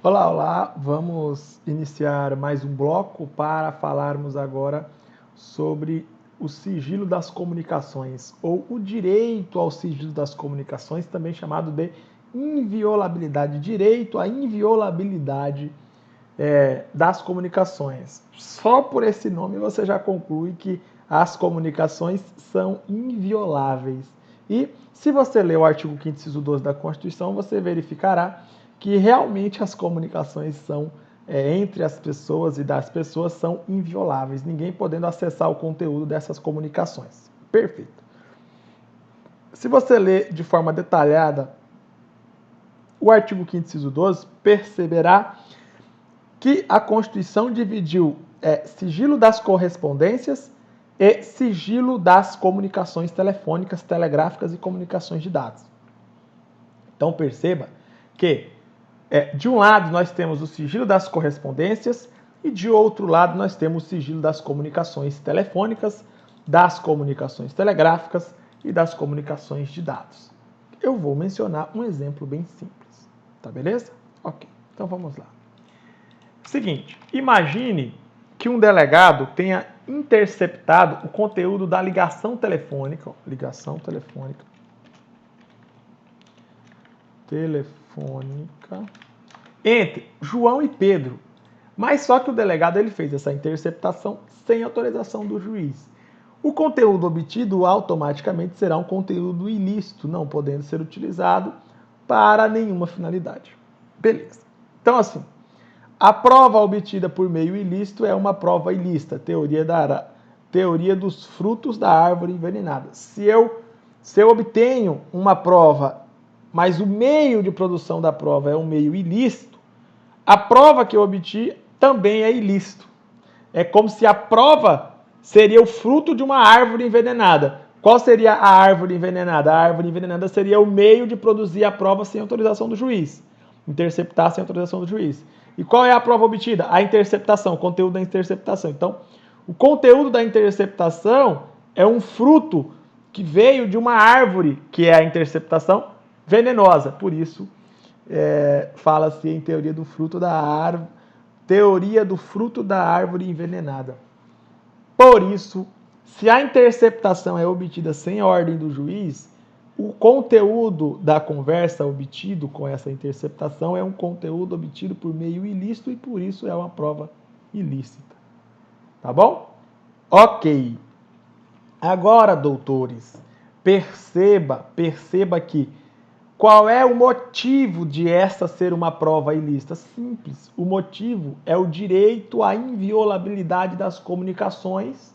Olá, olá! Vamos iniciar mais um bloco para falarmos agora sobre o sigilo das comunicações, ou o direito ao sigilo das comunicações, também chamado de inviolabilidade, direito à inviolabilidade das comunicações. Só por esse nome você já conclui que as comunicações são invioláveis. E se você ler o artigo 5º, inciso 12 da Constituição, você verificará que realmente as comunicações são entre as pessoas e das pessoas são invioláveis, ninguém podendo acessar o conteúdo dessas comunicações. Perfeito. Se você ler de forma detalhada o artigo 5º, inciso 12, perceberá que a Constituição dividiu sigilo das correspondências e sigilo das comunicações telefônicas, telegráficas e comunicações de dados. Então perceba que de um lado nós temos o sigilo das correspondências e de outro lado nós temos o sigilo das comunicações telefônicas, das comunicações telegráficas e das comunicações de dados. Eu vou mencionar um exemplo bem simples, tá beleza? Ok, então vamos lá. Seguinte, imagine que um delegado tenha interceptado o conteúdo da ligação telefônica entre João e Pedro. Mas só que o delegado ele fez essa interceptação sem autorização do juiz. O conteúdo obtido automaticamente será um conteúdo ilícito, não podendo ser utilizado para nenhuma finalidade. Beleza. Então, assim, a prova obtida por meio ilícito é uma prova ilícita, teoria dos frutos da árvore envenenada. Se eu obtenho uma prova, mas o meio de produção da prova é um meio ilícito, a prova que eu obti também é ilícito. É como se a prova seria o fruto de uma árvore envenenada. Qual seria a árvore envenenada? A árvore envenenada seria o meio de produzir a prova sem autorização do juiz. Interceptar sem autorização do juiz. E qual é a prova obtida? A interceptação, o conteúdo da interceptação. Então, o conteúdo da interceptação é um fruto que veio de uma árvore, que é a interceptação, venenosa. Por isso, fala-se em teoria do fruto da árvore envenenada. Por isso, se a interceptação é obtida sem a ordem do juiz, o conteúdo da conversa obtido com essa interceptação é um conteúdo obtido por meio ilícito e por isso é uma prova ilícita. Tá bom? Ok. Agora, doutores, perceba que qual é o motivo de essa ser uma prova ilícita? Simples. O motivo é o direito à inviolabilidade das comunicações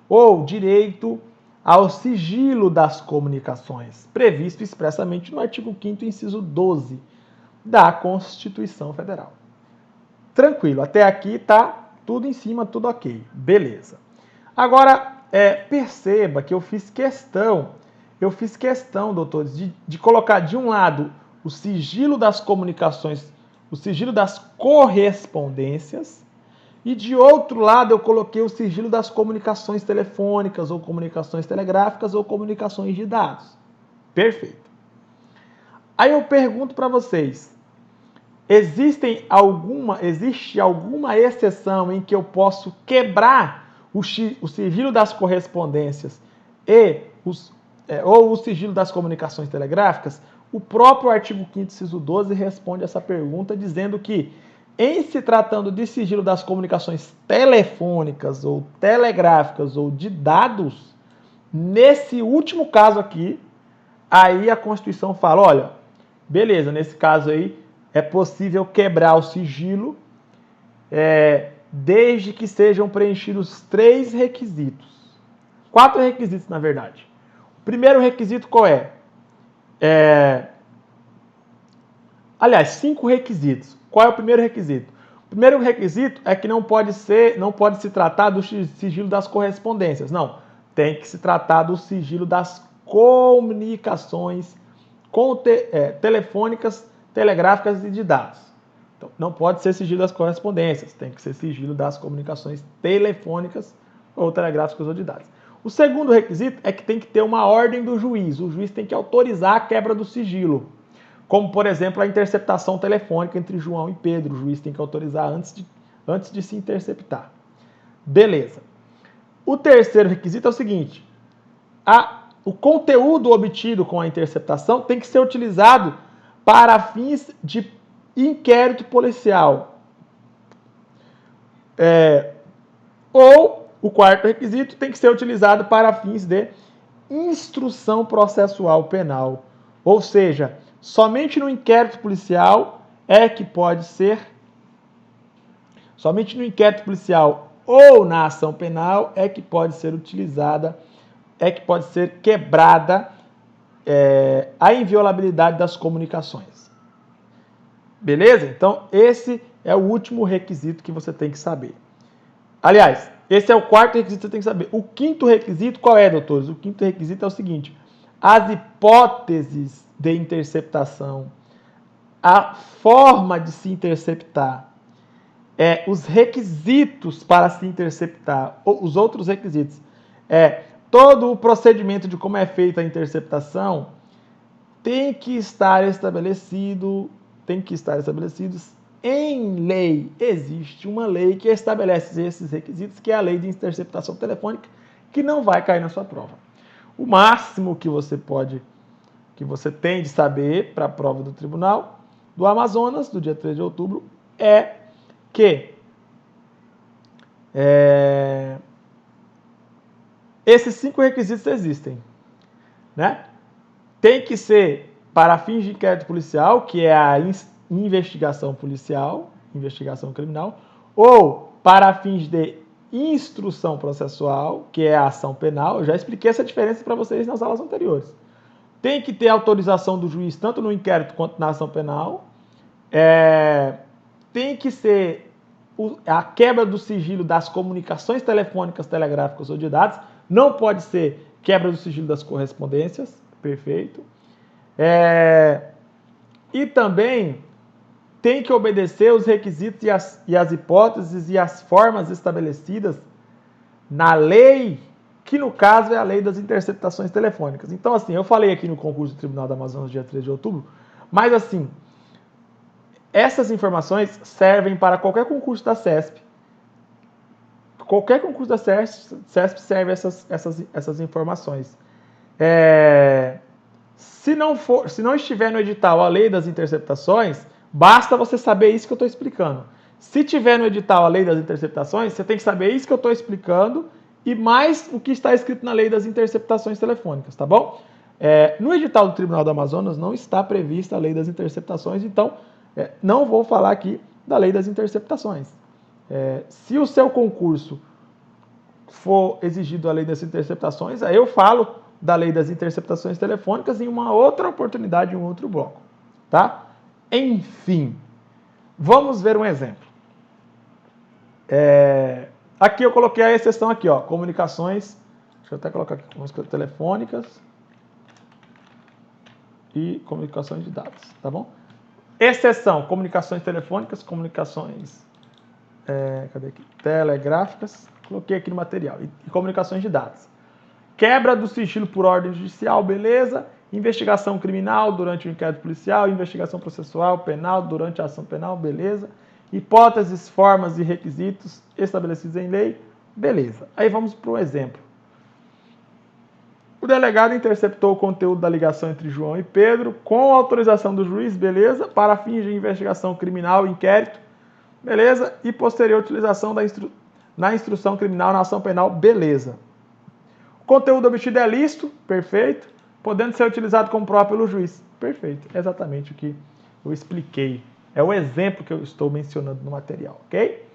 ou direito ao sigilo das comunicações, previsto expressamente no artigo 5º, inciso 12 da Constituição Federal. Tranquilo, até aqui tá tudo em cima, tudo ok. Beleza. Agora, perceba que eu fiz questão, doutores, de colocar de um lado o sigilo das comunicações, o sigilo das correspondências, e de outro lado eu coloquei o sigilo das comunicações telefônicas, ou comunicações telegráficas, ou comunicações de dados. Perfeito. Aí eu pergunto para vocês, existe alguma exceção em que eu posso quebrar o sigilo das correspondências ou o sigilo das comunicações telegráficas? O próprio artigo 5º, inciso 12, responde essa pergunta dizendo que, em se tratando de sigilo das comunicações telefônicas ou telegráficas ou de dados, nesse último caso aqui, aí a Constituição fala, olha, beleza, nesse caso aí é possível quebrar o sigilo desde que sejam preenchidos 3 requisitos. 4 requisitos, na verdade. O primeiro requisito qual é? Aliás, 5 requisitos. Qual é o primeiro requisito? O primeiro requisito é que não pode se tratar do sigilo das correspondências. Não, tem que se tratar do sigilo das comunicações telefônicas, telegráficas e de dados. Então, não pode ser sigilo das correspondências, tem que ser sigilo das comunicações telefônicas ou telegráficas ou de dados. O segundo requisito é que tem que ter uma ordem do juiz. O juiz tem que autorizar a quebra do sigilo. como, por exemplo, a interceptação telefônica entre João e Pedro. O juiz tem que autorizar antes de se interceptar. Beleza. O terceiro requisito é o seguinte: o conteúdo obtido com a interceptação tem que ser utilizado para fins de inquérito policial. Ou o quarto requisito tem que ser utilizado para fins de instrução processual penal. Ou seja, somente no inquérito policial é que pode ser, somente no inquérito policial ou na ação penal é que pode ser utilizada, é que pode ser quebrada a inviolabilidade das comunicações. Beleza? Então, esse é o último requisito que você tem que saber. Aliás, esse é o quarto requisito que você tem que saber. O quinto requisito, qual é, doutores? O quinto requisito é o seguinte: as hipóteses de interceptação, a forma de se interceptar, os requisitos para se interceptar, os outros requisitos, todo o procedimento de como é feita a interceptação tem que estar estabelecidos em lei. Existe uma lei que estabelece esses requisitos, que é a lei de interceptação telefônica, que não vai cair na sua prova. O máximo que você tem de saber para a prova do Tribunal do Amazonas, do dia 3 de outubro, é que esses 5 requisitos existem, né? Tem que ser para fins de inquérito policial, que é a investigação policial, investigação criminal, ou para fins de instrução processual, que é a ação penal. Eu já expliquei essa diferença para vocês nas aulas anteriores. Tem que ter autorização do juiz tanto no inquérito quanto na ação penal. Tem que ser a quebra do sigilo das comunicações telefônicas, telegráficas ou de dados. Não pode ser quebra do sigilo das correspondências. Perfeito. E também tem que obedecer os requisitos e as hipóteses e as formas estabelecidas na lei, que no caso é a lei das interceptações telefônicas. Então, assim, eu falei aqui no concurso do Tribunal do Amazonas, dia 3 de outubro, mas, assim, essas informações servem para qualquer concurso da CESP. Qualquer concurso da CESP serve essas informações. Se não estiver no edital a lei das interceptações, basta você saber isso que eu estou explicando. Se tiver no edital a lei das interceptações, você tem que saber isso que eu estou explicando e mais o que está escrito na lei das interceptações telefônicas, tá bom? No edital do Tribunal do Amazonas não está prevista a lei das interceptações, então não vou falar aqui da lei das interceptações. Se o seu concurso for exigido a lei das interceptações, aí eu falo da lei das interceptações telefônicas em uma outra oportunidade, em um outro bloco, tá? Enfim, vamos ver um exemplo. Aqui eu coloquei a exceção aqui, ó, comunicações, deixa eu até colocar aqui, comunicações telefônicas e comunicações de dados, tá bom? Exceção, comunicações telefônicas, comunicações cadê aqui? Telegráficas, coloquei aqui no material, e comunicações de dados. Quebra do sigilo por ordem judicial, beleza. Investigação criminal durante o inquérito policial, investigação processual penal durante a ação penal, beleza. Hipóteses, formas e requisitos estabelecidos em lei, beleza. Aí vamos para um exemplo. O delegado interceptou o conteúdo da ligação entre João e Pedro com autorização do juiz, beleza, para fins de investigação criminal, inquérito, beleza, e posterior utilização na instrução criminal, na ação penal, beleza. O conteúdo obtido é lícito, perfeito, podendo ser utilizado como prova pelo juiz, perfeito, é exatamente o que eu expliquei, é o exemplo que eu estou mencionando no material, ok?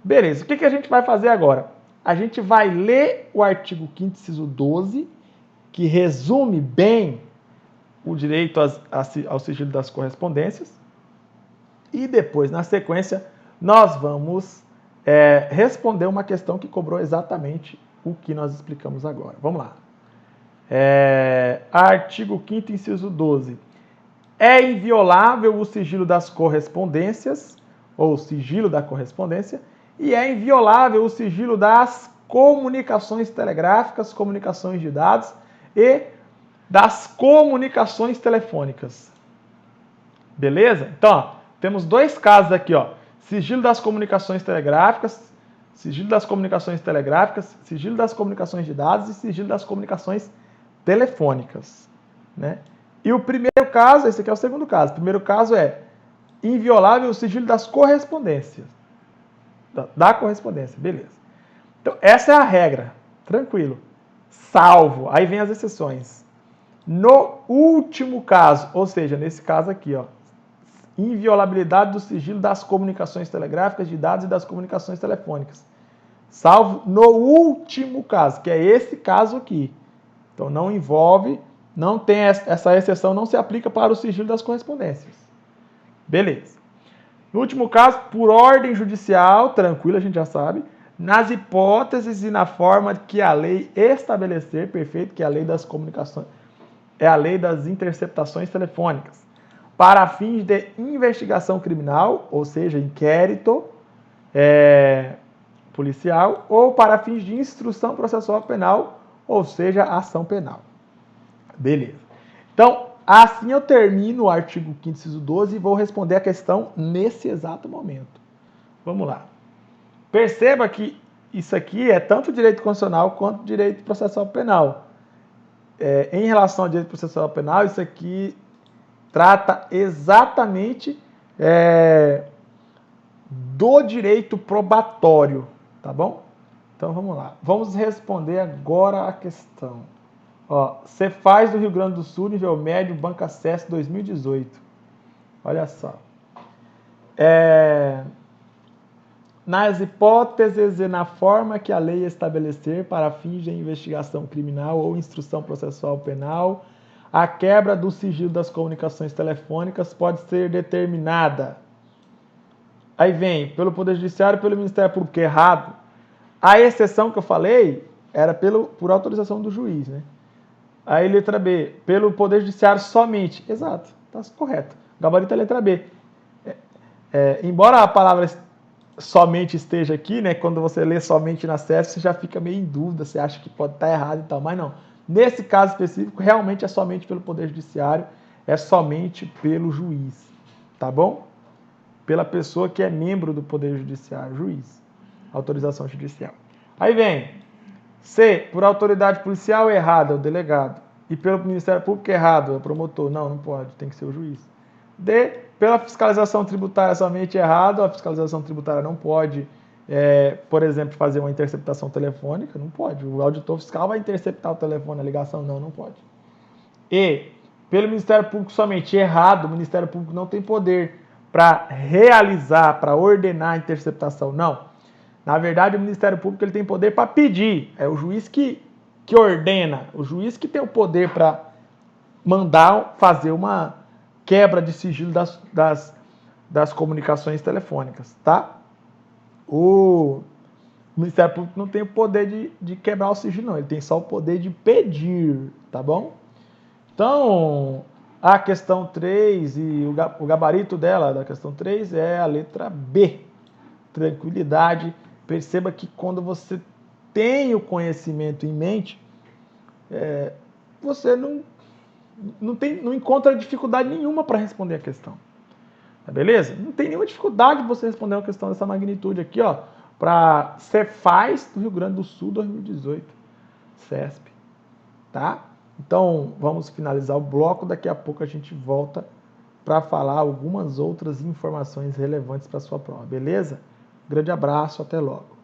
Beleza, o que a gente vai fazer agora? A gente vai ler o artigo 5º, inciso 12, que resume bem o direito ao sigilo das correspondências, e depois, na sequência, nós vamos responder uma questão que cobrou exatamente o que nós explicamos agora. Vamos lá. Artigo 5º, inciso 12. É inviolável o sigilo das correspondências, ou sigilo da correspondência, e é inviolável o sigilo das comunicações telegráficas, comunicações de dados e das comunicações telefônicas. Beleza? Então, ó, temos dois casos aqui, ó. Sigilo das comunicações telegráficas, sigilo das comunicações telegráficas, sigilo das comunicações de dados e sigilo das comunicações telefônicas, né? E o primeiro caso, esse aqui é o segundo caso. O primeiro caso é inviolável o sigilo das correspondências. Da correspondência, beleza. Então, essa é a regra, tranquilo. Salvo, aí vem as exceções. No último caso, ou seja, nesse caso aqui, ó, inviolabilidade do sigilo das comunicações telegráficas, de dados e das comunicações telefônicas. Salvo no último caso, que é esse caso aqui. Então, não envolve, não tem essa exceção, não se aplica para o sigilo das correspondências. Beleza. No último caso, por ordem judicial, tranquilo, a gente já sabe, nas hipóteses e na forma que a lei estabelecer, perfeito, que é a lei das comunicações, é a lei das interceptações telefônicas, para fins de investigação criminal, ou seja, inquérito policial, ou para fins de instrução processual penal, ou seja, ação penal. Beleza. Então, assim eu termino o artigo 5º, inciso 12 e vou responder a questão nesse exato momento. Vamos lá. Perceba que isso aqui é tanto direito constitucional quanto direito processual penal. Em relação ao direito processual penal, isso aqui trata exatamente do direito probatório, tá bom? Então vamos lá. Vamos responder agora a questão. Ó, Cefaz do Rio Grande do Sul, nível médio, Banco Acesso 2018. Olha só. Nas hipóteses e na forma que a lei estabelecer para fins de investigação criminal ou instrução processual penal, a quebra do sigilo das comunicações telefônicas pode ser determinada. Aí vem, pelo Poder Judiciário e pelo Ministério Público, errado. A exceção que eu falei era por autorização do juiz, né? Aí, letra B, pelo Poder Judiciário somente. Exato, está correto. Gabarito é a letra B. Embora a palavra somente esteja aqui, né? Quando você lê somente na CEF, você já fica meio em dúvida, você acha que pode estar errado e tal, mas não. Nesse caso específico, realmente é somente pelo Poder Judiciário, é somente pelo juiz, tá bom? Pela pessoa que é membro do Poder Judiciário, juiz. Autorização judicial. Aí vem C, por autoridade policial, errado, é o delegado. E pelo Ministério Público, errado, é o promotor. Não, não pode, tem que ser o juiz. D, pela fiscalização tributária, somente errado, a fiscalização tributária não pode, por exemplo, fazer uma interceptação telefônica, não pode. O auditor fiscal vai interceptar o telefone, a ligação, não pode. E, pelo Ministério Público somente, errado, o Ministério Público não tem poder para realizar, para ordenar a interceptação, não. Na verdade, o Ministério Público ele tem poder para pedir. É o juiz que ordena, o juiz que tem o poder para mandar fazer uma quebra de sigilo das comunicações telefônicas, tá? O Ministério Público não tem o poder de quebrar o sigilo, não. Ele tem só o poder de pedir, tá bom? Então, a questão 3 e o gabarito dela, da questão 3, é a letra B. Tranquilidade. Perceba que quando você tem o conhecimento em mente, você não encontra dificuldade nenhuma para responder a questão. Tá beleza? Não tem nenhuma dificuldade de você responder uma questão dessa magnitude aqui, ó, para Cefaz do Rio Grande do Sul 2018, CESP. Tá? Então, vamos finalizar o bloco. Daqui a pouco a gente volta para falar algumas outras informações relevantes para a sua prova, beleza? Grande abraço, até logo.